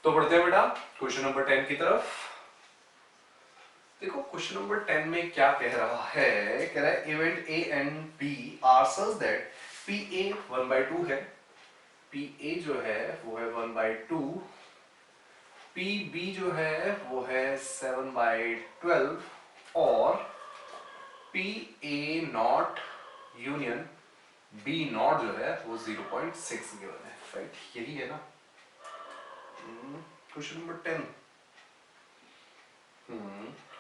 तो बढ़ते हैं बेटा क्वेश्चन नंबर 10 की तरफ। देखो क्वेश्चन नंबर 10 में क्या कह रहा है, कह रहा है event A and B are such that P A 1/2 है, पी ए जो है वो है 1/2, पी बी जो है वो है 7/12 और P A not union B not जो है वो 0.6 गिवन है। राइट, यही है ना क्वेश्चन नंबर 10।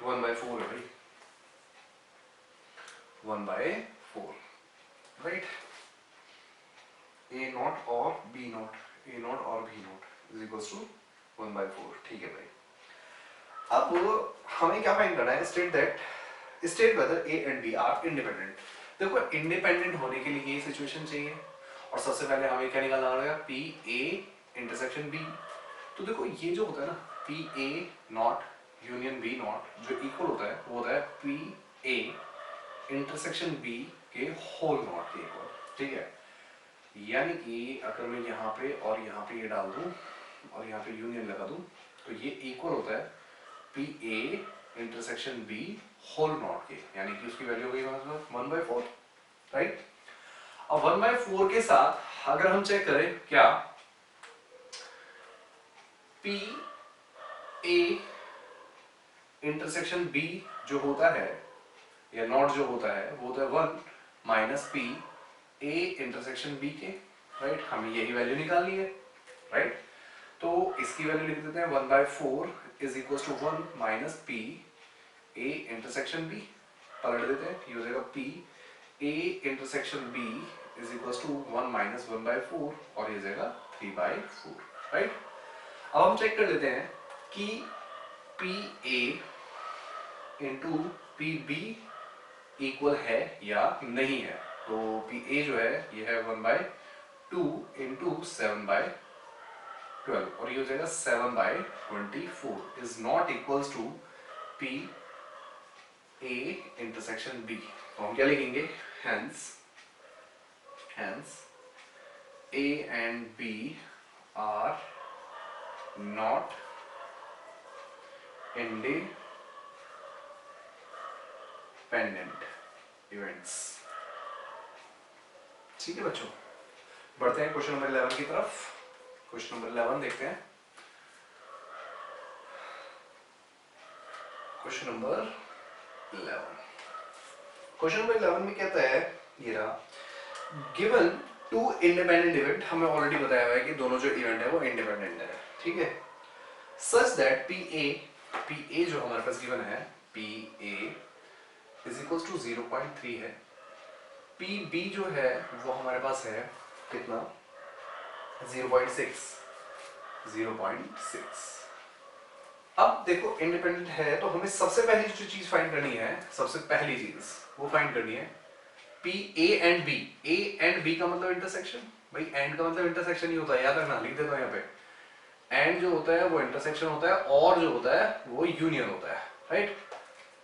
1/4 है भाई, 1/4। राइट, ए नॉट और बी नॉट, ए नॉट और B not is equal to 1/4। ठीक है भाई, अब हमें क्या फाइंड करना है, state whether A and B are independent. देखो इंडिपेंडेंट होने के लिए ये सिचुएशन चाहिए और सबसे पहले हमें क्या निकालना होगा, पी ए इंटरसेक्शन बी। तो देखो ये जो होता है ना P A not union B not जो इक्वल होता है वो होता है पी ए इंटरसेक्शन बी के होल नॉट के इक्वल। ठीक है, यानी कि अगर मैं यहाँ पे और यहाँ पे ये डाल दूं और यहाँ पे यूनियन लगा दूं तो ये इक्वल होता है P A intersection B whole not के, यानी कि उसकी वैल्यू हो गई 1/4। राइट, अब 1/4 के साथ अगर हम चेक करें क्या पी ए इंटरसेक्शन बी जो होता है या नॉट जो होता है वो होता है 1 minus P A intersection B के। राइट, हमें यही वैल्यू निकालनी है। राइट, तो इसकी वैल्यू लिख देते हैं 1/4 is equal to 1 minus P A intersection B, पलट देते हैं, ये हो जाएगा P A intersection B is equal to 1 minus 1/4 और ये हो जाएगा 3/4। राइट, अब हम चेक कर लेते हैं कि P A into P B equal है या नहीं है। तो पी ए जो है ये है 1/2 इंटू 7/12 और ये हो जाएगा 7/24 is not equals to P A intersection B. तो हम क्या लिखेंगे, hence A and B are not independent events. ठीक है बच्चों, बढ़ते हैं क्वेश्चन नंबर 11 की तरफ। क्वेश्चन नंबर 11 देखते हैं। क्वेश्चन नंबर 11 में कहता है, ये रहा, गिवन टू इंडिपेंडेंट इवेंट, हमें ऑलरेडी बताया हुआ है कि दोनों जो इवेंट है वो इंडिपेंडेंट है। ठीक है, सच दैट पी ए जो हमारे पास गिवन है P A is equal to 0.3 है, पी बी जो है वो हमारे पास है कितना 0.6। अब देखो इंडिपेंडेंट है तो हमें सबसे पहली जो चीज फाइंड करनी है, सबसे पहली चीज वो फाइंड करनी है P A and B. A and B का मतलब इंटरसेक्शन, भाई एंड का मतलब इंटरसेक्शन ही होता है, याद रखना, लिख देता हूं यहाँ पे। एंड जो होता है वो इंटरसेक्शन होता है और जो होता है वो यूनियन होता है। राइट,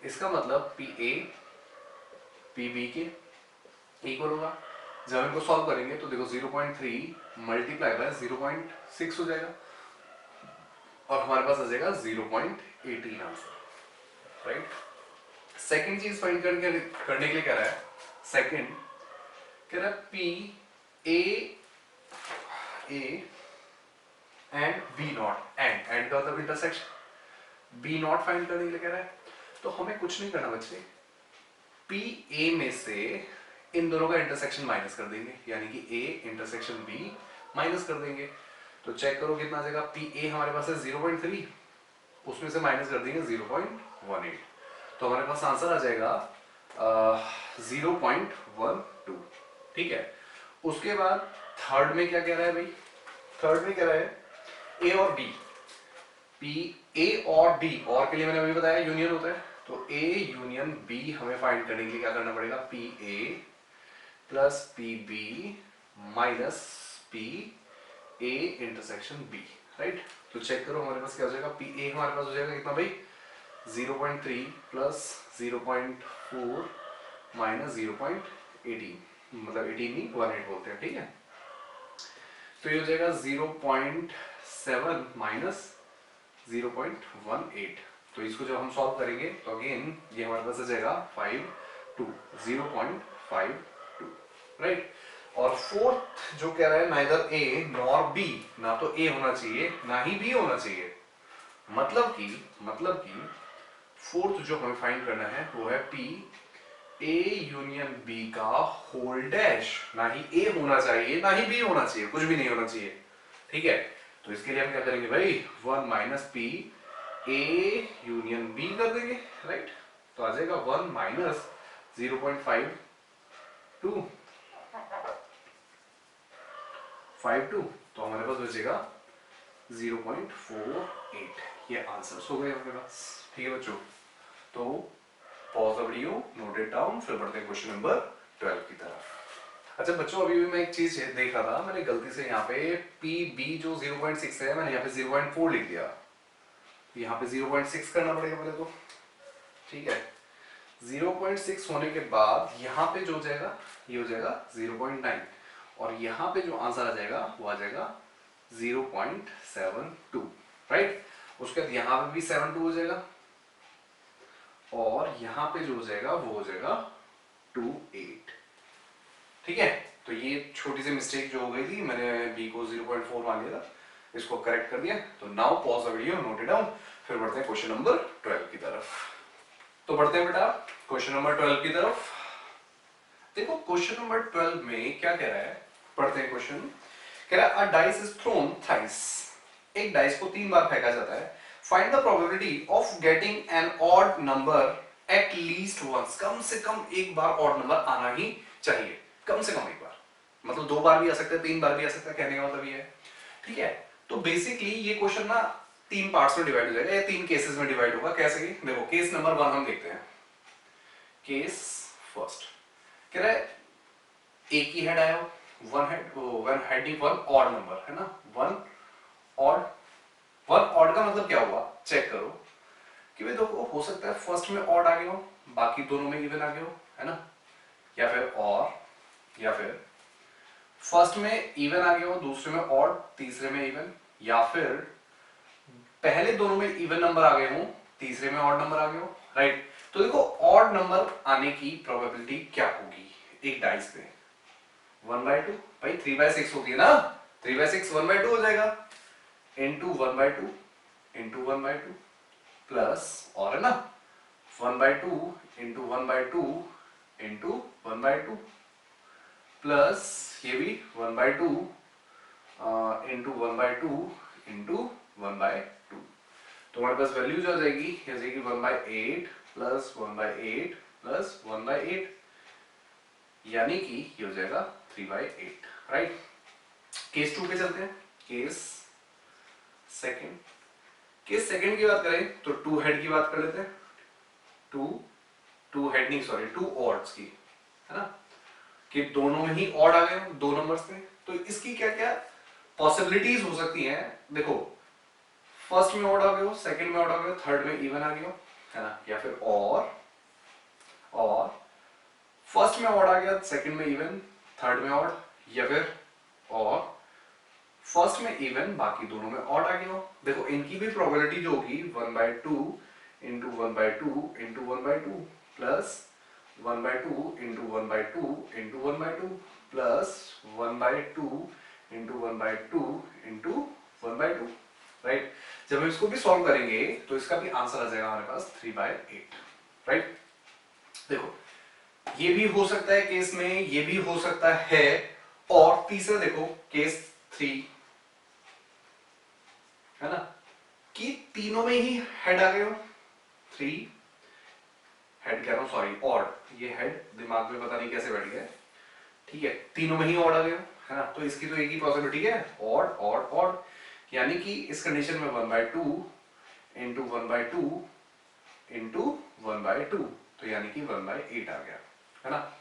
इसका मतलब पी ए पी बी के इक्वल होगा। जब हम इनको सॉल्व करेंगे तो देखो 0.3 मल्टीप्लाई बाय 0.6 हो जाएगा और हमारे पास आ जाएगा 0.18 आंसर। राइट, सेकंड चीज फाइंड करने के लिए कह रहा है, सेकंड कह रहा है P A and B not, and का मतलब इंटरसेक्शन, बी नॉट फाइंड करने के लिए कह रहा है। तो हमें कुछ नहीं करना बच्चे, पी ए में से इन दोनों का इंटरसेक्शन माइनस कर देंगे, यानी कि ए इंटरसेक्शन बी माइनस कर देंगे। तो चेक करो कितना आ जाएगा, पी ए हमारे पास है 0.3, उसमें से माइनस कर देंगे 0.18, तो हमारे पास आंसर आ जाएगा 0.12। ठीक है, उसके बाद थर्ड में क्या कह रहा है भाई, थर्ड में कह रहा है ए और बी, पी ए और बी, और के लिए मैंने अभी बताया यूनियन होता है, तो ए यूनियन बी हमें फाइंड करने के लिए क्या करना पड़ेगा, P A plus P B minus P A intersection B. Right, तो चेक करो हमारे पास क्या हो जाएगा, पी ए हमारे पास हो जाएगा कितना भाई 0.3 प्लस 0.4 माइनस 0.18, मतलब 18 नहीं 18 बोलते हैं। ठीक है, तो ये हो जाएगा 7 माइनस 0.18। तो इसको जब हम सॉल्व करेंगे तो अगेन ये हमारे पास आ जाएगा 5 2 0.52, राइट। और फोर्थ जो कह रहा है नाइदर ए नॉर बी, ना तो ए होना चाहिए ना ही बी होना चाहिए, मतलब कि फोर्थ जो हमें फाइंड करना है वो है पी ए यूनियन बी का होल डैश, ना ही ए होना चाहिए ना ही बी होना चाहिए, कुछ भी नहीं होना चाहिए, ठीक है। तो इसके लिए हम क्या करेंगे भाई, 1 minus P A union B कर देंगे, राइट। तो आ जाएगा 1 माइनस 0.52 तो हमारे पास बचेगा 0.48। ये आंसर हो गए हमारे पास, ठीक है बच्चों। तो pause the video, note it down, फिर बढ़ते हैं क्वेश्चन नंबर 12 की तरफ। अच्छा बच्चों, अभी भी मैं एक चीज देख रहा था, मैंने गलती से यहाँ पे पी बी जो 0.6 है मैंने यहाँ पे 0.4 लिख दिया। यहाँ पे 0.6 करना पड़ेगा पहले तो, ठीक है। 0.6 होने के बाद यहाँ पे जो हो जाएगा ये हो जाएगा 0.9, और यहाँ पे जो आंसर आ जाएगा वो आ जाएगा 0.72, राइट। उसके बाद यहाँ पे भी 72 हो जाएगा, और यहाँ पे जो हो जाएगा वो हो जाएगा 28, ठीक है। तो ये छोटी सी मिस्टेक जो हो गई थी, मैंने बी को 0.4 मान लिया था, इसको करेक्ट कर दिया। तो now pause the video, note it down, फिर बढ़ते हैं क्वेश्चन नंबर 12 की तरफ। तो बढ़ते हैं बेटा क्वेश्चन नंबर 12 की तरफ। देखो क्वेश्चन नंबर 12 में क्या कह रहा है, पढ़ते हैं क्वेश्चन। कह रहा है a dice is thrown thrice, एक डाइस को 3 बार फेंका जाता है। Find the probability of getting an odd number at least once, कम से कम एक बार ऑड नंबर आना ही चाहिए, कम से कम एक बार, मतलब 2 बार भी आ सकता है 3 बार भी आ सकता है, कहने का मतलब ये है, ठीक है। तो बेसिकली ये क्वेश्चन ना 3 पार्ट्स में डिवाइड हो जाएगा, या 3 केसेस में डिवाइड होगा। कैसे कि देखो केस नंबर 1 हम देखते हैं। केस फर्स्ट कह रहा है एक ही हेड आया, one heading one odd number है ना, वन ऑड का मतलब क्या हुआ, चेक करो कि भाई देखो हो सकता है फर्स्ट में ऑड आ गया हो, बाकी दोनों में इवन आ गया हो, है ना, या फिर फर्स्ट में इवन आ गया हो, दूसरे में ऑड, तीसरे में इवन, या फिर पहले दोनों में इवन नंबर आ गए हो, तीसरे में ऑड नंबर आ गए हो, राइट। तो देखो ऑड नंबर आने की प्रोबेबिलिटी क्या होगी एक डाइस पे, 1/2, भाई 3/6 होती है ना, 3/6 1/2 हो जाएगा, इंटू 1/2 इंटू 1/2 प्लस, और है ना 1/2 इंटू 1/2 इंटू 1/2 प्लस ये भी 1/2 इंटू 1/2 इंटू 1/2। तो हमारे पास वैल्यू जो आ जाएगी 1/8 प्लस 1/8 प्लस 1/8, यानी कि ये हो जाएगा 3/8, राइट। केस 2 पे चलते हैं, केस सेकंड की बात करें तो 2 हेड की बात कर लेते हैं, टू ऑड्स की, है ना, कि दोनों में ही ऑड आ गए दो नंबर्स पे। तो इसकी क्या क्या पॉसिबिलिटीज हो सकती हैं, देखो फर्स्ट में ऑड आ गए हो, सेकंड में ऑड आ गए हो, थर्ड में इवन आ गए हो, है ना, या फिर और फर्स्ट में ऑड आ गया, सेकंड में इवन, थर्ड में ऑड, या फिर और फर्स्ट में इवन बाकी दोनों में ऑड आ गया हो। देखो इनकी भी प्रोबेबिलिटी जो होगी 1/2 into 1/2 into 1/2 plus 1/2 into 1/2 into 1/2 plus 1/2 into 1/2 into 1/2, right. जब हम इसको भी सॉल्व करेंगे तो इसका भी आंसर आ जाएगा हमारे पास 3/8, राइट। देखो ये भी हो सकता है केस में, ये भी हो सकता है, और तीसरा देखो केस 3, है ना, कि तीनों में ही हेड आ गए हो, 3 हेड कह रहा हूं, सॉरी ऑड, ये हेड दिमाग में पता नहीं कैसे बैठ गया, ठीक है, तीनों में ही ऑड आ गए हो, है ना। तो इसकी तो एक ही पॉसिबिलिटी है, ऑड ऑड ऑड, यानी कि इस कंडीशन में 1/2 इंटू 1/2 इंटू 1/2, तो यानी कि 1/8 आ गया, है ना।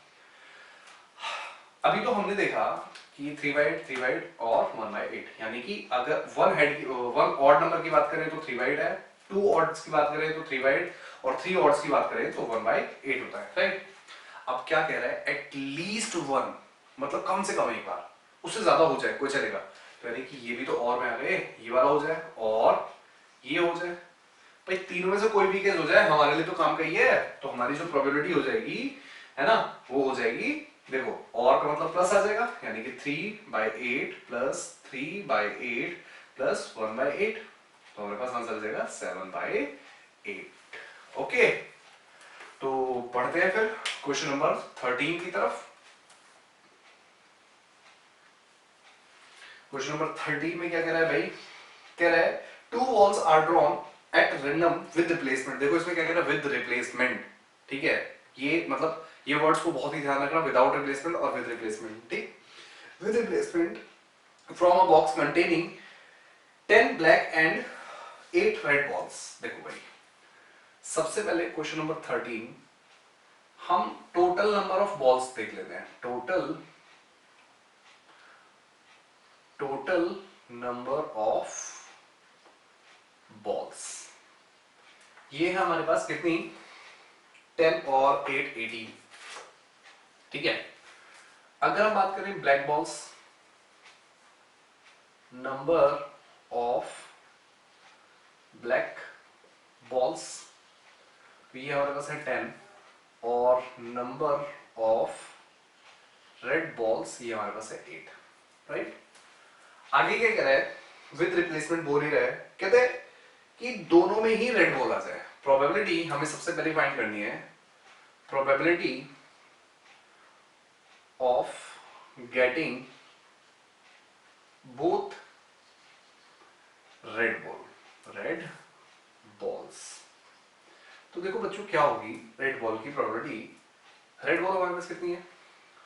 अभी तो हमने देखा कि 3/8 और 1/8, यानी कि अगर वन ऑड नंबर की बात करें तो 3/8 है, 2 ऑड्स की बात करें तो 3/8, और 3 ऑड्स की बात करें तो 1/8 होता है, राइट। अब क्या कह रहा है, एट लीस्ट 1, मतलब कम से कम एक बार, उससे ज्यादा हो जाए कोई चलेगा, तो यानी कि ये भी तो और में आ गए, ये वाला हो जाए और ये हो जाए। भाई तीनों में से कोई भी केस हो जाए हमारे लिए तो काम का ही है। तो हमारी जो प्रोबेबिलिटी हो जाएगी है ना, वो हो जाएगी, देखो और का मतलब प्लस आ जाएगा, यानी कि 3/8 प्लस 3/8 प्लस 1/8, तो हमारे पास आंसर आ जाएगा 7/8। ओके, तो पढ़ते हैं फिर क्वेश्चन नंबर 13 की तरफ। क्वेश्चन नंबर 13 में क्या कह रहा है भाई, कह रहा है two balls are drawn at random with replacement. देखो इसमें क्या कह रहा है, विद रिप्लेसमेंट, ठीक है, ये मतलब ये वर्ड्स को बहुत ही ध्यान रखना, विदाउट रिप्लेसमेंट और विद रिप्लेसमेंट, ठीक। With replacement from a box containing 10 black and 8 red balls. देखो भाई सबसे पहले क्वेश्चन नंबर 13 हम टोटल नंबर ऑफ बॉल्स देख लेते हैं। टोटल नंबर ऑफ बॉल्स, ये है हमारे पास कितनी, 10 और 8 18, ठीक है। अगर हम बात करें black balls, number of black balls, तो ये हमारे पास है 10 और नंबर ऑफ रेड बॉल्स ये हमारे पास है 8, राइट। आगे क्या कह रहा है, विद रिप्लेसमेंट बोल ही रहा है, कहते हैं कि दोनों में ही रेड बॉल आ जाए। प्रोबेबिलिटी हमें सबसे पहले फाइंड करनी है, probability of getting both red balls. तो देखो बच्चों क्या होगी रेड बॉल की प्रोबेबिलिटी, रेड बॉल हमारे पास कितनी है,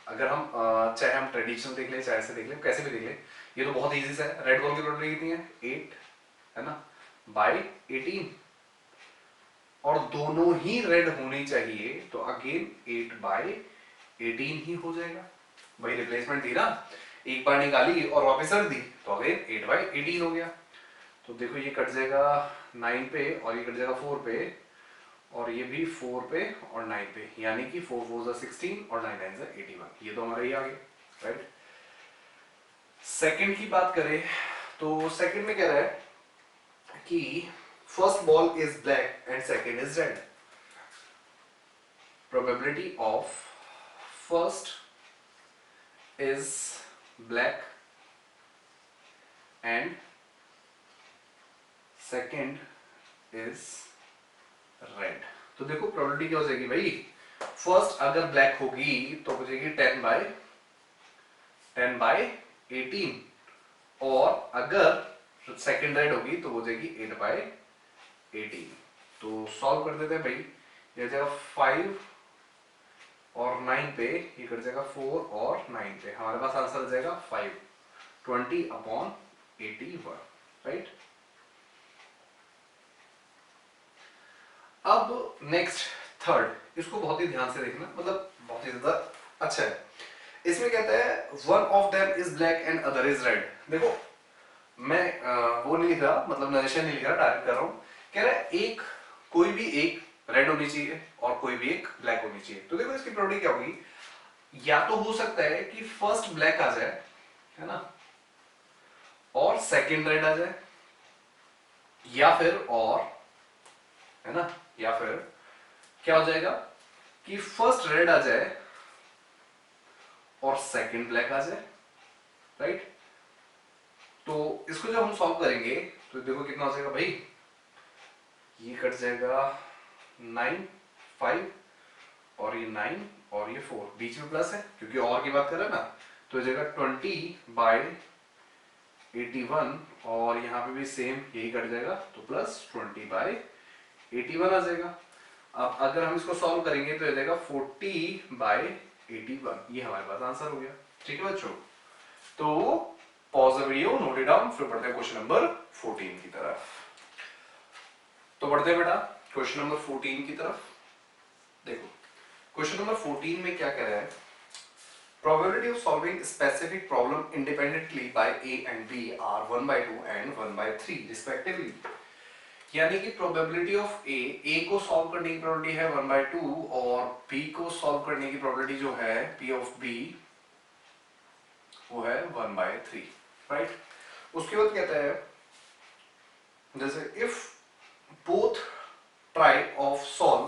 अगर हम चाहे हम ट्रेडिशनल देख लें चाहे ऐसे देख लें कैसे भी देख लें, ये तो बहुत इजी सा है। रेड बॉल की प्रोबेबिलिटी कितनी है 8 है ना, बाय 18, और दोनों ही रेड होनी चाहिए, तो अगेन 8/18 ही हो जाएगा। भाई रिप्लेसमेंट थी ना, एक बार निकाली और वापस रख दी, तो अगेन 8/18 हो गया। तो देखो ये कट जाएगा 9 पे और ये कट जाएगा 4 पे, और ये भी 4 पे और 9 पे, यानी कि 4 4 जा 16 और 9 9 जा 81, ये तो हमारा ही आ गया, राइट। सेकंड की बात करें तो सेकंड में कह रहा है कि first ball is black and second is red. Probability of first is black and second is red. तो देखो प्रोबेबिलिटी क्या हो जाएगी भाई, फर्स्ट अगर ब्लैक होगी तो हो जाएगी 10/18, और अगर सेकंड रेड होगी तो हो जाएगी 8/18। तो सॉल्व कर देते हैं भाई, ये जाएगा 5 और 9 पे, ये कट जाएगा 4 और 9 पे, हमारे पास आंसर आ जाएगा 5/20/81, राइट। अब नेक्स्ट थर्ड, इसको बहुत ही ध्यान से देखना, मतलब बहुत ही ज्यादा अच्छा है। इसमें कहता है one of them is black and other is red. देखो मैं वो नहीं लिख रहा, मतलब नरेशन नहीं लिख रहा, डायरेक्ट कर रहा हूं। कह रहा है एक कोई भी एक रेड होनी चाहिए और कोई भी एक ब्लैक होनी चाहिए। तो देखो इसकी प्रोबेबिलिटी क्या होगी, या तो हो सकता है कि फर्स्ट ब्लैक आ जाए है ना, और सेकंड रेड आ जाए, या फिर और है ना, या फिर क्या हो जाएगा कि फर्स्ट रेड आ जाए और सेकंड ब्लैक आ जाए, राइट। तो इसको जब हम सॉल्व करेंगे तो देखो कितना हो जाएगा भाई, ये कट जाएगा 9 5 और ये 9 और ये 4, बीच में प्लस है क्योंकि और की बात कर रहे हैं ना, तो हो जाएगा 20/81, और यहाँ पे भी सेम यही कट जाएगा, तो प्लस 20/81 आ जाएगा। अब अगर हम इसको सॉल्व करेंगे तो हो जाएगा 40/81, ये हमारे पास आंसर हो गया, ठीक है बच्चों। तो pause the video, note it down, फिर पढ़ते हैं क्वेश्चन नंबर 14 की तरफ। तो बढ़ते हैं बेटा क्वेश्चन नंबर 14 की तरफ। देखो क्वेश्चन नंबर 14 में क्या कह रहा है, probability of solving specific problem independently by A and B are 1/2 and 1/3 respectively। यानी कि प्रोबेबिलिटी ऑफ ए को सॉल्व करने की प्रोबेबिलिटी है 1/2 और बी को सॉल्व करने की प्रोबेबिलिटी जो है पी ऑफ बी वो है 1/3, राइट। उसके बाद कहता है जैसे if both try of solve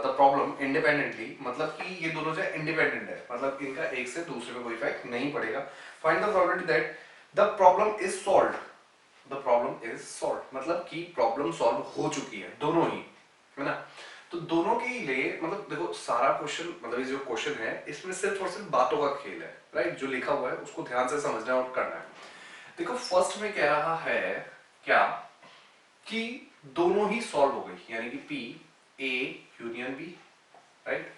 the problem independently, मतलब कि ये दोनों जो इंडिपेंडेंट है, मतलब इनका एक से दूसरे पे कोई इफेक्ट नहीं पड़ेगा। Find the probability that the problem is solved, the problem is solved मतलब कि प्रॉब्लम सॉल्व हो चुकी है दोनों ही, है ना। तो दोनों के लिए मतलब देखो सारा क्वेश्चन, मतलब ये जो क्वेश्चन है इसमें सिर्फ और सिर्फ बातों का खेल है, राइट। जो लिखा हुआ है उसको ध्यान से समझना और करना है। देखो फर्स्ट में कह रहा है क्या कि दोनों ही सॉल्व हो गई, यानी कि P A union B, right.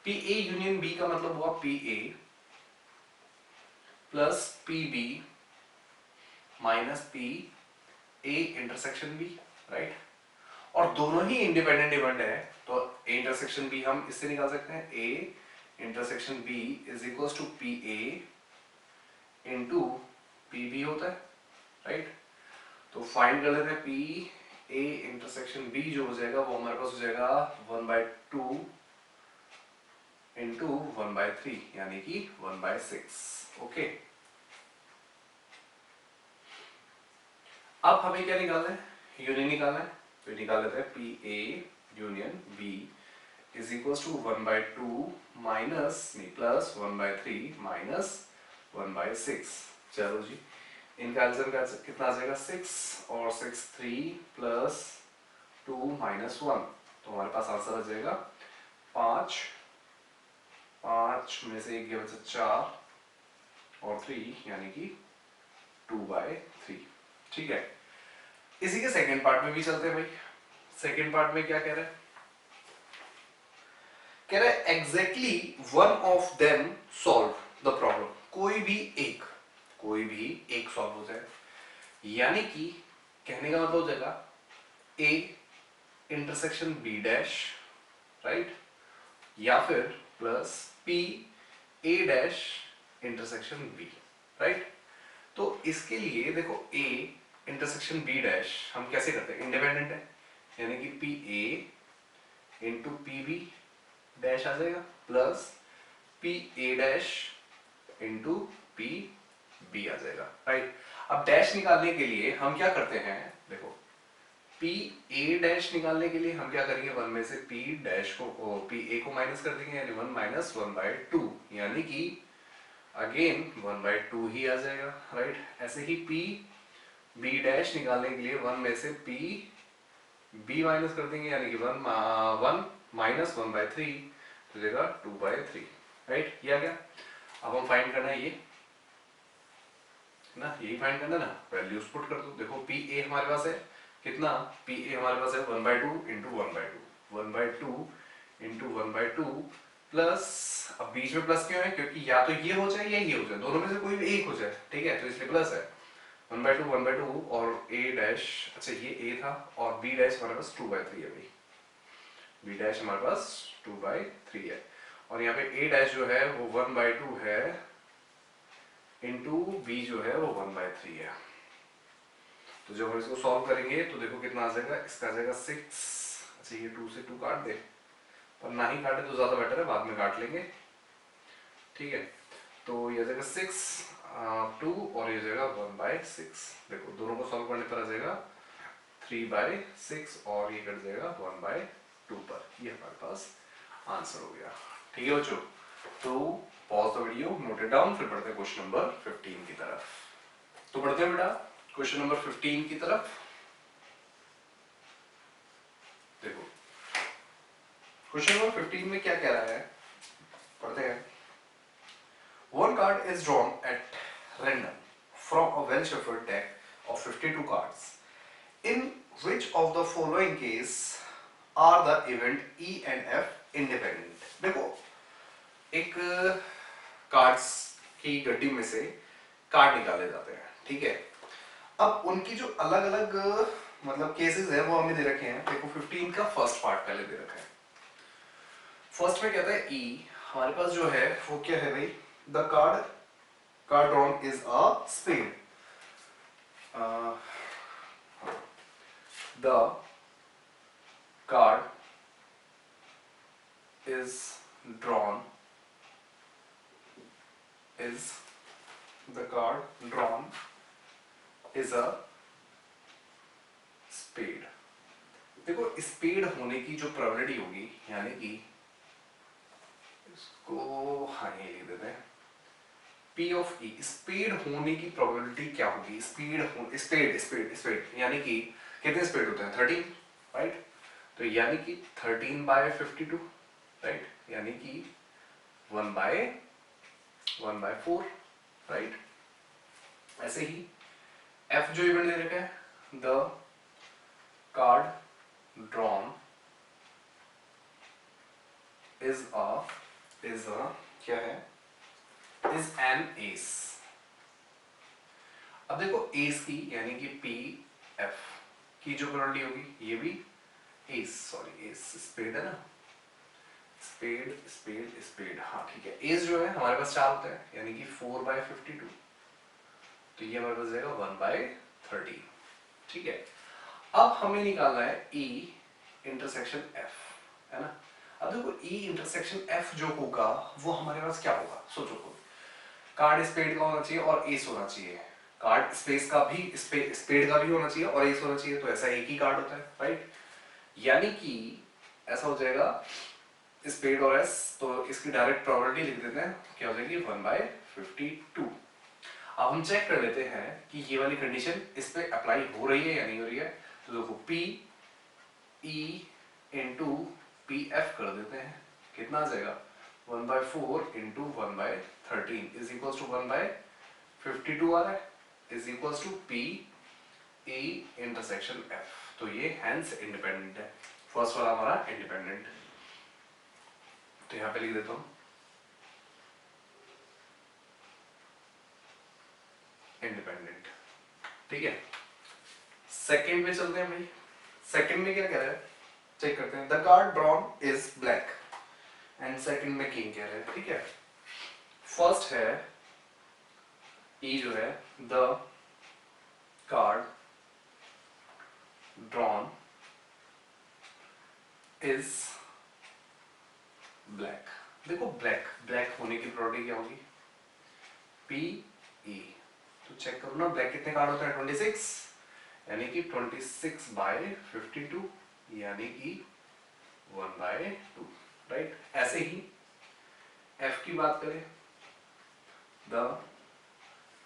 P A union B का मतलब हुआ P A plus P B minus P A intersection B, right. और दोनों ही इंडिपेंडेंट इवेंट है, तो ए इंटरसेक्शन बी हम इससे निकाल सकते हैं, A intersection B is equal to P A into P B होता है, राइट। तो फाइंड कर लेते हैं पी ए इंटरसेक्शन बी जो हो जाएगा वो हमारे पास हो जाएगा 1/2 इंटू 1/3 यानी कि 1/6। ओके, अब हमें क्या निकालना है, यूनियन निकालना है। तो निकाल लेते हैं P A union B is equal to 1/2 minus नहीं प्लस 1/3 माइनस 1/6। चलो जी, इनका आंसर कितना आ जाएगा 6 और 6 3 प्लस 2 माइनस 1, तो हमारे पास आंसर आ जाएगा 5, 5 में से एक गया बचा 4 और 3 यानी कि 2/3। ठीक है, इसी के सेकंड पार्ट में भी चलते हैं भाई। सेकंड पार्ट में क्या कह रहा है, कह रहा है exactly one of them solve the problem, कोई भी एक सॉल्व हो जाए, यानी कि कहने का मतलब हो जाएगा A intersection B dash, right, या फिर plus P A dash intersection B, right. तो इसके लिए देखो ए इंटरसेक्शन बी डैश हम कैसे करते हैं, इंडिपेंडेंट है, यानी कि P A into P B dash आ जाएगा plus P A dash into P B आ जाएगा, राइट। अब डैश निकालने के लिए हम क्या करते हैं, देखो पी ए डैश निकालने के लिए हम क्या करेंगे, वन में से पी डैश को पी ए को माइनस कर देंगे, यानी 1 माइनस 1/2 यानी कि अगेन 1/2 ही आ जाएगा, राइट। ऐसे ही पी बी डैश निकालने के लिए 1 में से पी बी माइनस कर देंगे, यानी कि 1 माइनस 1/3 तो जाएगा 2/3, राइट। ये आ गया। अब हम फाइंड करना है ये ना, यही फाइंड करना ना, वैल्यूज पुट कर दो। देखो पी ए हमारे पास है कितना, पी ए हमारे पास है 1/2 इंटू 1/2, 1/2 इंटू 1/2 प्लस, अब बीच में प्लस क्यों है, क्योंकि या तो ये हो जाए या ये हो जाए, दोनों में से कोई भी एक हो जाए, ठीक है, तो इसलिए प्लस है 1/2 और ए डैश, अच्छा ये ए था और बी डैश हमारे पास 2/3 है भाई, बी डैश हमारे पास 2/3 है, और यहाँ पे ए डैश जो है वो 1/2 है इंटू बी जो है वो 1/3 है। तो जब हम इसको सॉल्व करेंगे तो देखो कितना आ जाएगा, इसका आ जाएगा 6, अच्छा ये 2 से 2 काट दे, पर ना ही काटे तो ज्यादा बेटर है, बाद में काट लेंगे, ठीक है। तो ये आ जाएगा 6 2 और ये जाएगा 1/6। देखो दोनों को सॉल्व करने पर आ जाएगा 3/6 और ये कट जाएगा 1/2 पर, ये हमारे पास आंसर हो गया, ठीक है बच्चों। तो pause the video, note it down, फिर बढ़ते हैं क्वेश्चन नंबर 15 की तरफ। तो बढ़ते हैं बेटा क्वेश्चन नंबर 15 की तरफ। देखो क्वेश्चन नंबर 15 में क्या कह रहा है, पढ़ते हैं। One card is drawn at random from a well shuffled deck of 52 cards. In which of the following case are the event E and F independent? देखो एक कार्ड्स की गड्डी में से कार्ड निकाले जाते हैं, ठीक है। अब उनकी जो अलग अलग मतलब केसेस है वो हमें दे रखे हैं। देखो 15 का फर्स्ट पार्ट पहले दे रखा है। फर्स्ट में कहता है ई, हमारे पास जो है वो क्या है भाई, the card drawn is a spade, the card is drawn is the card drawn is a spade. देखो स्पेड होने की जो प्रोबेबिलिटी होगी, यानी कि इसको हाँ ये लिख देते हैं, P ऑफ E, स्पेड होने की प्रोबेबिलिटी क्या होगी? स्पेड स्पेड स्पेड यानी कि कितने स्पेड होते हैं? 13, राइट? तो यानी कि 13/52, राइट? यानी कि 1/4, राइट? ऐसे ही F जो इवेंट दे रखा है, द कार्ड ड्रॉन इज अ क्या है? Is an S. अब देखो एस की यानी कि पी एफ की जो प्रोबेबिलिटी होगी, ये भी एस, सॉरी एस स्पेड है ना, स्पेड स्पेड स्पेड, हाँ ठीक है। एस जो है हमारे पास 4 होता है, यानी कि 4/52, तो ये हमारे पास जाएगा 1/13, ठीक है। अब हमें निकालना है E इंटरसेक्शन F, है ना। अब देखो E इंटरसेक्शन F जो होगा वो हमारे पास क्या होगा, सोचो खुद। कार्ड स्पेड का होना चाहिए और एस होना चाहिए, कार्ड स्पेस का भी स्पेड का भी होना चाहिए और एस होना चाहिए, तो ऐसा एक ही कार्ड होता है, राइट? यानी कि ऐसा हो जाएगा स्पेड और एस, तो इसकी डायरेक्ट प्रोबेबिलिटी लिख देते हैं, क्या हो जाएगी 1/52। अब हम चेक कर लेते हैं कि ये वाली कंडीशन इस पे अप्लाई हो रही है या नहीं हो रही है। तो देखो P E into P F कर देते हैं, कितना आ जाएगा 1/4 इंटू 1/13 इज इक्वल टू 1/52 आ रहा है, is equal to P E intersection F। तो ये हैंस इंडिपेंडेंट है, फर्स्ट वाला हमारा इंडिपेंडेंट। तो यहां पे लिख देता हूं इंडिपेंडेंट, ठीक है। सेकंड में चलते हैं भाई। सेकंड में क्या कह रहा है, चेक करते हैं। The card drawn is black, and second में किंग कह रहे हैं, ठीक है। फर्स्ट है ई जो है, the card drawn is black. देखो ब्लैक ब्लैक होने की प्रोबेबिलिटी क्या होगी, पी ई। तो चेक करो ना, ब्लैक कितने कार्ड होते हैं 26, यानी कि 26/52, यानी कि 1/2, राइट। ऐसे ही एफ की बात करें, the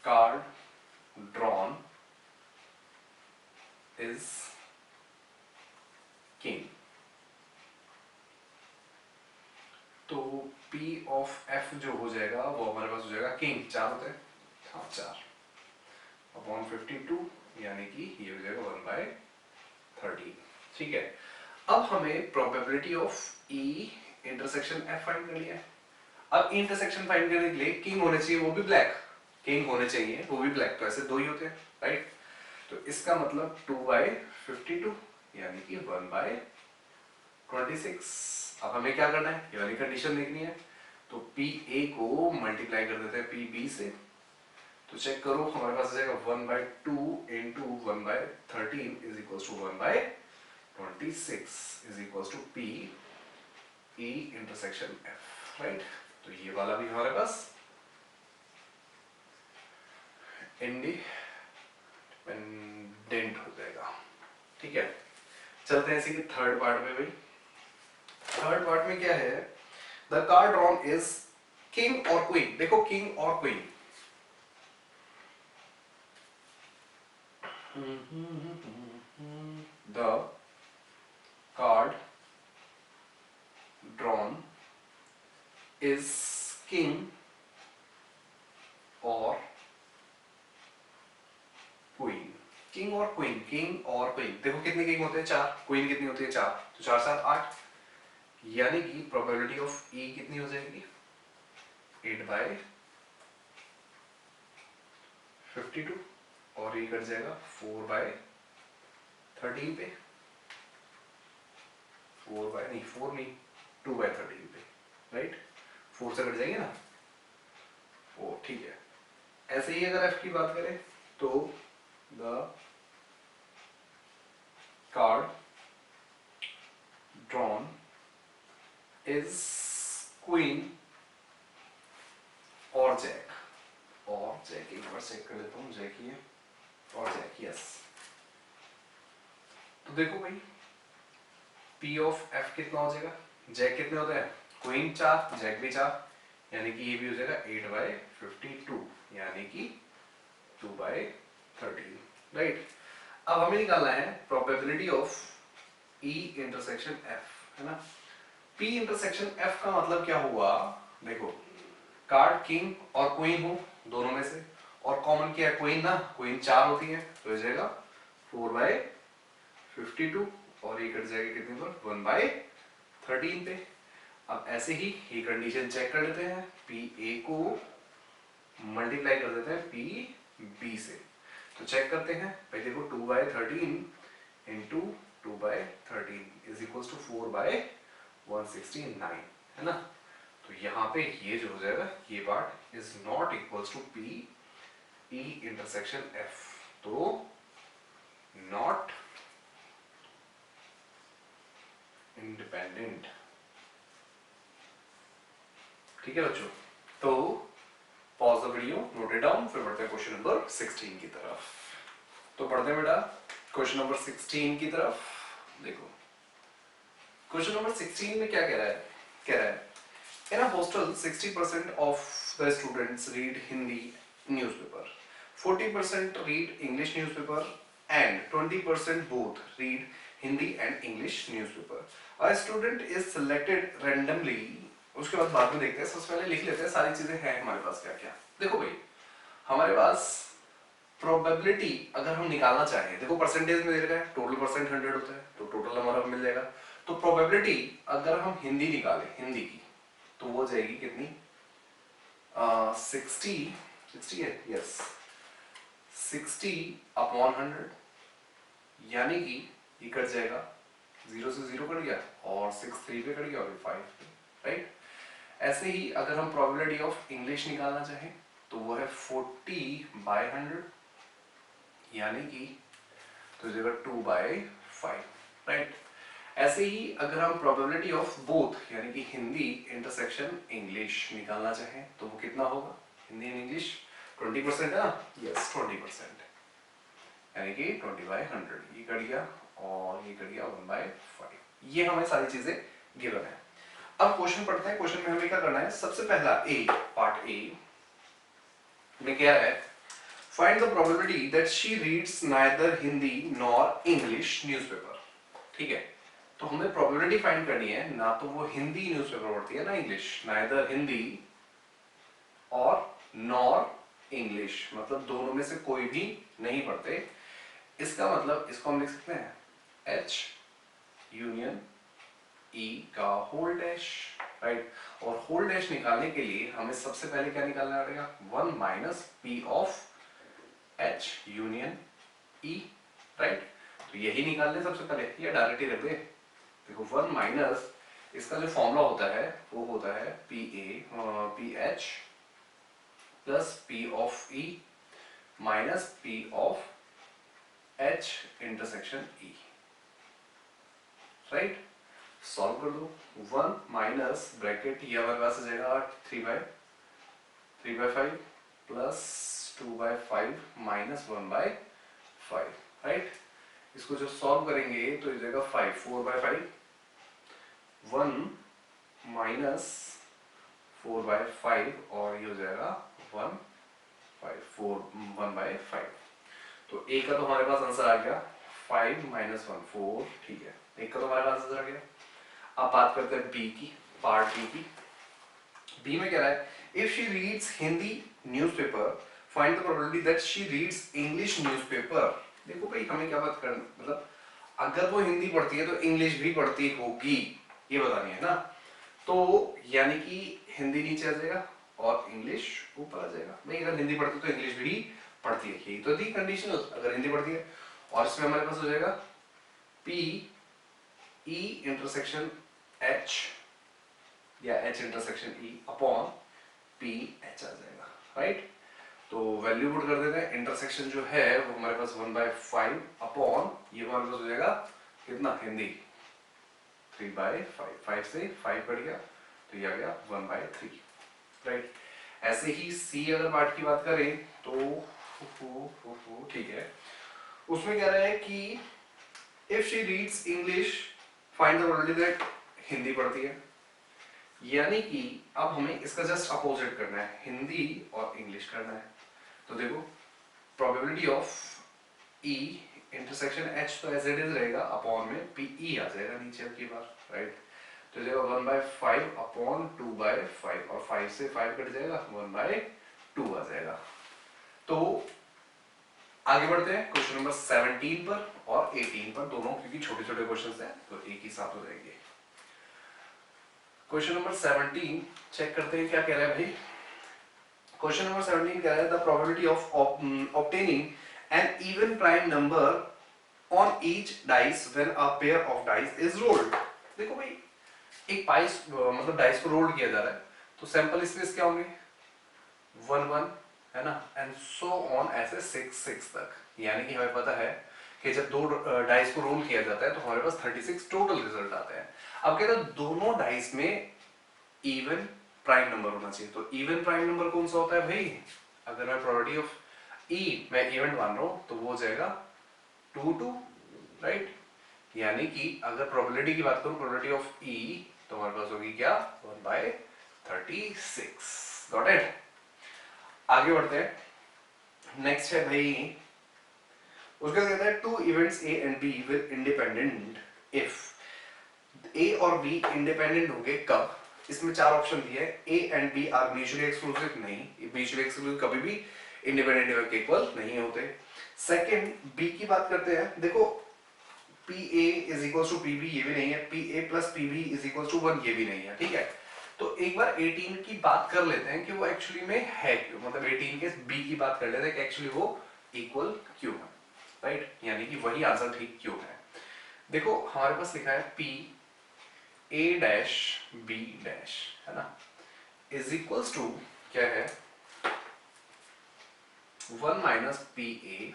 card drawn is king. तो P ऑफ F जो हो जाएगा वो हमारे पास हो जाएगा किंग, 4 होते हैं, हाँ 4/52, यानी कि ये हो जाएगा 1/13, ठीक है। अब हमें probability of E intersection F find कर लिया है। अब इंटरसेक्शन फाइंड करने के लिए किंग होने चाहिए, वो भी ब्लैक, किंग होने चाहिए वो भी ब्लैक, तो ऐसे दो ही होते हैं, राइट। तो इसका मतलब 2/52, यानी कि 1/26। अब हमें क्या करना है, ये वाली कंडीशन देखनी है, तो पी ए को मल्टीप्लाई कर देते हैं पी बी से। तो चेक करो, हमारे पास आ जाएगा 1/2 into 1/13 is equal to 1/26 is equal to P E intersection F, right. तो ये वाला भी हमारे पास इंडिपेंडेंट हो जाएगा, ठीक है। चलते हैं इसी के थर्ड पार्ट में भाई। थर्ड पार्ट में क्या है, the card drawn is king और क्वीन। देखो किंग और queen, the card drawn is king और क्वीन। किंग और क्वीन, किंग और क्वीन, देखो कितने किंग होते हैं 4, क्वीन कितनी होती है 4, तो 4 7 8, यानी कि प्रोबेबिलिटी ऑफ ई कितनी हो जाएगी 8/52, और ये कट जाएगा 4/13 पे, 4 नहीं 2/13 पे, राइट। 4 से कट जाएंगे ना 4, ठीक है। ऐसे ही अगर एफ की बात करें तो the card drawn is queen और जैक, एक बार चेक कर लेता हूँ, जैक ही है और जैक यस। तो देखो भाई P ऑफ F कितना हो जाएगा, जैक कितने होते हैं, क्वीन 4 जैक भी 4, यानी कि ये भी हो जाएगा 8/52 यानी कि 2/13, राइट। अब हमें निकालना है probability of E intersection F, है ना। P इंटरसेक्शन F का मतलब क्या हुआ, देखो कार्ड किंग और क्वीन हो दोनों में से, और कॉमन क्या है क्वीन ना, क्वीन 4 होती है तो हो जाएगा 4/52 और ये कट जाएगा कितने पर 1/13 पे। अब ऐसे ही ये कंडीशन चेक कर लेते हैं, पी ए को मल्टीप्लाई कर देते हैं पी बी से, तो चेक करते हैं भाई देखो 2/13 इंटू 2/13 इज इक्वल टू 4/169, है ना। तो यहाँ पे ये जो हो जाएगा ये part is not equal to P E intersection F, तो नॉट इंडिपेंडेंट, ठीक है बच्चों। तो pause the video, note it down, फिर बढ़ते हैं क्वेश्चन नंबर 16 की तरफ। तो पढ़ते हैं बेटा क्वेश्चन नंबर 16 की तरफ। देखो क्वेश्चन नंबर 16 में क्या कह रहा है, कह रहा है in a hostel 60% of the students read Hindi newspaper, 40% read English newspaper and 20% both read Hindi and English newspaper. A student is selected randomly, उसके बाद में देखते हैं, सबसे पहले लिख लेते हैं सारी चीजें हैं हमारे पास क्या क्या। देखो भाई हमारे पास प्रोबेबिलिटी अगर हम निकालना चाहें, देखो परसेंटेज में दे रखा है, टोटल परसेंट 100 होता है तो टोटल नंबर हमें मिल जाएगा। तो प्रोबेबिलिटी अगर हम हिंदी निकालें, हिंदी की, तो वो जाएगी कितनी 60 है, यस 60/100, यानी कि ये कट जाएगा, 0 से 0 कट गया और 6 3 पे कट गया और 5 पे, राइट। ऐसे ही अगर हम प्रोबेबिलिटी ऑफ इंग्लिश निकालना चाहें तो वो है 40/100, यानी कि तो जाएगा 2/5, राइट। ऐसे ही अगर हम प्रोबेबिलिटी ऑफ बोथ यानी कि हिंदी इंटरसेक्शन इंग्लिश निकालना चाहें तो वो कितना होगा, हिंदी एंड इंग्लिश 20% है ना, यस 20%, यानी कि 20/100, ये कट गया और ये कट गया 1/5। ये हमें सारी चीजें गिवन है। अब क्वेश्चन पढ़ते हैं, क्वेश्चन में हमें क्या करना है, सबसे पहला ए, पार्ट ए में क्या है, find the probability that she reads neither Hindi nor English newspaper, ठीक है। तो हमें प्रोबेबिलिटी फाइंड करनी है, ना तो वो हिंदी न्यूज़पेपर पढ़ती है ना इंग्लिश, नाइदर हिंदी और नॉर इंग्लिश, मतलब दोनों में से कोई भी नहीं पढ़ते। इसका मतलब इसको हम लिख सकते हैं H यूनियन E का होल डैश, राइट। और होल डैश निकालने के लिए हमें सबसे पहले क्या निकालना पड़ेगा, 1 minus P of H union E, right. तो यही निकाल ले सबसे पहले, या डायरेक्ट ही रख दे। देखो 1 माइनस इसका जो फॉर्मूला होता है वो होता है P H plus P of E minus P of H intersection E, right. Solve कर दो, 1 माइनस ब्रैकेट ये हमारे पास आ जाएगा 3/5 प्लस 2/5 माइनस 1/5, राइट। इसको जो सॉल्व करेंगे तो ये जाएगा 5, 4/5, 1 माइनस 4/5 और ये हो जाएगा 1/5। तो ए का तो हमारे पास आंसर आ गया 5 माइनस 1 4, ठीक है, एक का तो हमारे पास आंसर आ गया। अब बात करते हैं बी की, पार्ट बी की। बी में क्या है, if she reads Hindi newspaper find the probability that she reads English newspaper. देखो भाई हमें क्या बात करना, मतलब अगर वो हिंदी पढ़ती है तो इंग्लिश भी पढ़ती होगी, ये बतानी है ना। तो यानी कि हिंदी नीचे आ जाएगा और इंग्लिश ऊपर आ जाएगा। नहीं अगर हिंदी पढ़ती तो इंग्लिश भी पढ़ती है, यही तो थी कंडीशन, अगर हिंदी पढ़ती है। और इसमें हमारे पास हो जाएगा पी ई इंटरसेक्शन एच या H intersection E upon P H आ जाएगा, राइट। तो वैल्यू पुट कर देते हैं, इंटरसेक्शन जो है वो हमारे पास 1/5 अपॉन ये हमारे पास हो जाएगा कितना, हिंदी 3/5, 5 से 5 कट गया तो ये आ गया 1/3, राइट। ऐसे ही सी अगर पार्ट की बात करें तो ठीक है, उसमें कह रहा है कि if she reads English find the probability that, Hindi पढ़ती है, यानी कि अब हमें इसका जस्ट अपोजिट करना है, हिंदी और इंग्लिश करना है। तो देखो probability of E intersection H तो एज इट इज रहेगा, अपॉन में पी ई आ जाएगा नीचे अब की बार, राइट। तो देखो 1/5 अपॉन 2/5 और 5 से 5 कट जाएगा, 1/2 आ जाएगा। तो आगे बढ़ते हैं क्वेश्चन नंबर 17 पर और 18 पर, दोनों क्योंकि छोटे छोटे क्वेश्चन हैं तो एक ही साथ हो जाएंगे। क्वेश्चन नंबर 17 चेक करते हैं क्या कह रहा है भाई। क्वेश्चन नंबर 17 कह रहा है the probability of obtaining an even prime number on each dice when a pair of dice is rolled. देखो भाई एक पाइस मतलब डाइस को रोल किया जा रहा है, तो सैंपल स्पेस क्या होंगे 1 1 है ना, एंड सो ऑन ऐसे 6 6 तक, यानी कि हमें पता है कि जब दो डाइस को रोल किया जाता है तो हमारे पास 36 टोटल रिजल्ट आते हैं। अब कहते हैं दोनों डाइस में इवन प्राइम नंबर होना चाहिए, तो इवन प्राइम नंबर कौन सा होता है भाई, अगर मैं प्रोबेबिलिटी ऑफ ई मैं इवन मान रहा हूं तो वो हो जाएगा 2 2, राइट। यानी कि अगर प्रोबेबिलिटी की बात करूं, प्रोबेबिलिटी ऑफ ई, तो हमारे पास होगी क्या 1/36। Got it. आगे बढ़ते हैं, नेक्स्ट है भाई, उसका कहता है two events A and B will independent if A और बी इंडिपेंडेंट होंगे कब। इसमें चार ऑप्शन दिए हैं, A and B are mutually exclusive, नहीं, म्यूचुअली एक्सक्लूसिव कभी भी इंडिपेंडेंट के इक्वल नहीं होते। सेकंड बी की बात करते हैं, देखो P A is equal to P B, ये भी नहीं है, P A plus P B is equal to 1, ये भी नहीं है, ठीक है। तो एक बार 18 की बात कर लेते हैं कि वो एक्चुअली में है क्यों, मतलब 18 के बी की बात कर लेते हैं कि एक्चुअली वो इक्वल क्यों है, राइट, यानी कि वही आंसर ठीक क्यों है। देखो हमारे पास लिखा है P A dash B dash, है ना, इज इक्वल्स टू क्या है 1 माइनस पी ए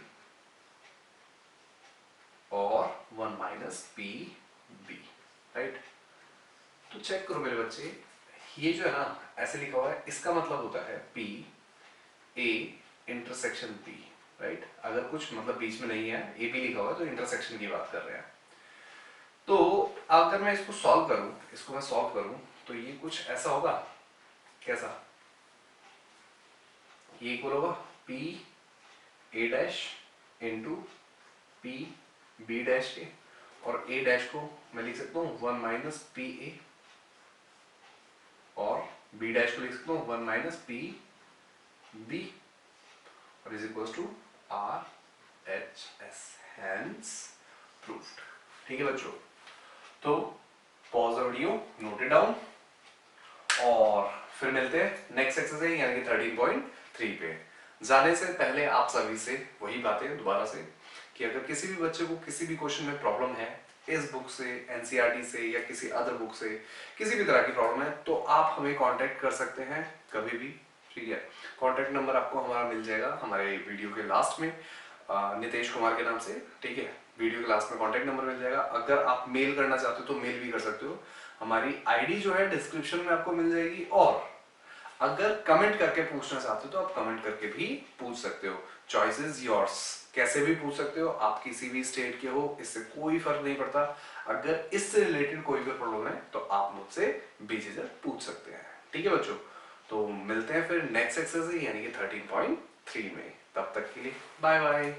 और 1 माइनस पी बी, राइट। तो चेक करो मेरे बच्चे, ये जो है ना ऐसे लिखा हुआ है, इसका मतलब होता है P A intersection B, right. अगर कुछ मतलब बीच में नहीं है, ए बी लिखा हुआ है तो इंटरसेक्शन की बात कर रहे हैं। तो अगर मैं इसको सॉल्व करूं, इसको मैं सॉल्व करूं तो ये कुछ ऐसा होगा, कैसा, ये इक्वल होगा P A dash into P B dash के, और ए डैश को मैं लिख सकता हूँ 1 माइनस पी ए, और बी डैश को लिख सकता हूँ 1 माइनस पी बी, और is equal to R H S, hence proved. ठीक है बच्चों, तो pause the video, note it down, और फिर मिलते हैं नेक्स्ट एक्सरसाइज यानी कि 13.3 पे। जाने से पहले आप सभी से वही बातें दोबारा से कि अगर किसी भी बच्चे को किसी भी क्वेश्चन में प्रॉब्लम है, इस बुक से, एनसीईआरटी से या किसी अदर बुक से किसी भी तरह की प्रॉब्लम है, तो आप हमें कांटेक्ट कर सकते हैं कभी भी, ठीक है। कांटेक्ट नंबर आपको हमारा मिल जाएगा हमारे वीडियो के लास्ट में, नितेश कुमार के नाम से, ठीक है। वीडियो के लास्ट में कांटेक्ट नंबर मिल जाएगा। अगर आप मेल करना चाहते हो तो मेल भी कर सकते हो, हमारी आईडी जो है डिस्क्रिप्शन में आपको मिल जाएगी, और अगर कमेंट करके पूछना चाहते हो तो आप कमेंट करके भी पूछ सकते हो, चॉइस इज योर्स, कैसे भी पूछ सकते हो, आप किसी भी स्टेट के हो, इससे कोई फर्क नहीं पड़ता। अगर इससे रिलेटेड कोई भी प्रॉब्लम है तो आप मुझसे बेझिझक पूछ सकते हैं, ठीक है बच्चों। तो मिलते हैं फिर नेक्स्ट एक्सरसाइज यानी कि 13.3 में, तब तक के लिए बाय बाय।